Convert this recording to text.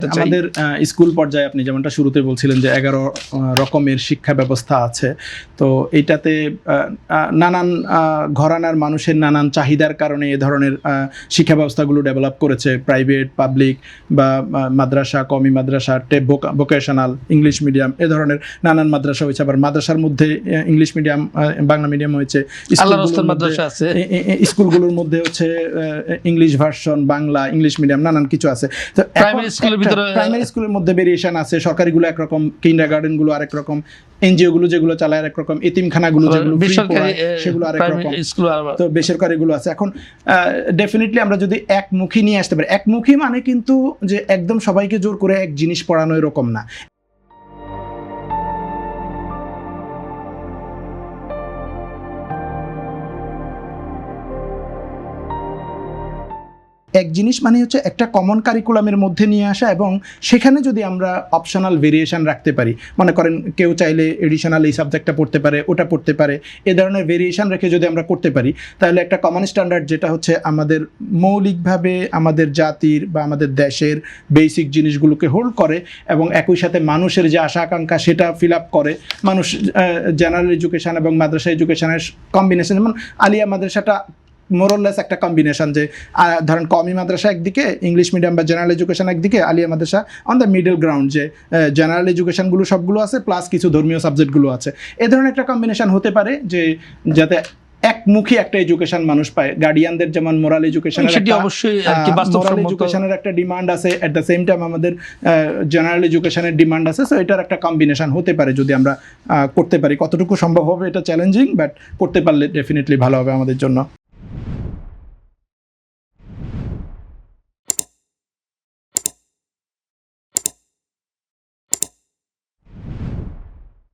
আমাদের স্কুল পর্যায়ে আপনি যেমনটা শুরুতে বলছিলেন যে 11 রকমের শিক্ষা ব্যবস্থা আছে, তো এইটাতে নানান ঘরানার মানুষের নানান চাহিদার কারণে এ ধরনের শিক্ষা ব্যবস্থাগুলো ডেভেলপ করেছে। প্রাইভেট, পাবলিক বা মাদ্রাসা, কমি মাদ্রাসা, ভোকেশনাল, ইংলিশ মিডিয়াম, এ ধরনের নানান মাদ্রাসা হয়েছে। আবার মাদ্রাসার মধ্যে ইংলিশ মিডিয়াম, বাংলা মিডিয়াম হয়েছে। স্কুলগুলোর মধ্যে হচ্ছে English version, Bangla, English medium, নানান কিছু আছে। তো প্রাইমারি স্কুলের মধ্যে ভেরিয়েশন আছে। সরকারিগুলো একরকম, কিন্ডারগার্টেন গুলো আরেক রকম, এনজিও গুলো যেগুলো চালায় আরেক রকম, এতিমখানাগুলো যেগুলো সেগুলো আরেক রকম, তো বেসরকারিগুলো আছে। এখন ডেফিনেটলি আমরা যদি একমুখী নিয়ে আসতে পারি, একমুখী মানে কিন্তু যে একদম সবাইকে জোর করে এক জিনিস পড়ানো এরকম না। এক জিনিস মানে হচ্ছে একটা কমন কারিকুলামের মধ্যে নিয়ে আসা, এবং সেখানে যদি আমরা অপশনাল ভেরিয়েশন রাখতে পারি, মনে করেন কেউ চাইলে এডিশনাল এই সাবজেক্টটা পড়তে পারে, ওটা পড়তে পারে, এ ধরনের ভেরিয়েশন রেখে যদি আমরা করতে পারি, তাহলে একটা কমন স্ট্যান্ডার্ড যেটা হচ্ছে আমাদের মৌলিকভাবে আমাদের জাতির বা আমাদের দেশের বেসিক জিনিসগুলোকে হোল্ড করে, এবং একই সাথে মানুষের যে আশা আকাঙ্ক্ষা সেটা ফিল আপ করে। মানুষ জেনারেল এডুকেশন এবং মাদ্রাসা এডুকেশনের কম্বিনেশন, যেমন আলিয়া মাদ্রাসাটা মোরলেস একটা কম্বিনেশন, যে ধরেন কমি মাদ্রাসা একদিকে, ইংলিশ মিডিয়াম বা জেনারেল এডুকেশন একদিকে, আলিয়া মাদ্রাসা অন দ্য মিডল গ্রাউন্ড, যে জেনারেল এডুকেশনগুলো সবগুলো আছে প্লাস কিছু ধর্মীয় সাবজেক্টগুলো আছে। এ ধরনের একটা কম্বিনেশন হতে পারে, যে যাতে একমুখী একটা এডুকেশন মানুষ পায়। গার্ডিয়ানদের যেমন মোরাল এডুকেশনের একটা ডিমান্ড আছে, এট দ্য সেম টাইম আমাদের জেনারেল এডুকেশনের ডিমান্ড আছে। সো এটার একটা কম্বিনেশন হতে পারে যদি আমরা করতে পারি। কতটুকু সম্ভব হবে এটা চ্যালেঞ্জিং, বাট করতে পারলে ডেফিনেটলি ভালো হবে আমাদের জন্য।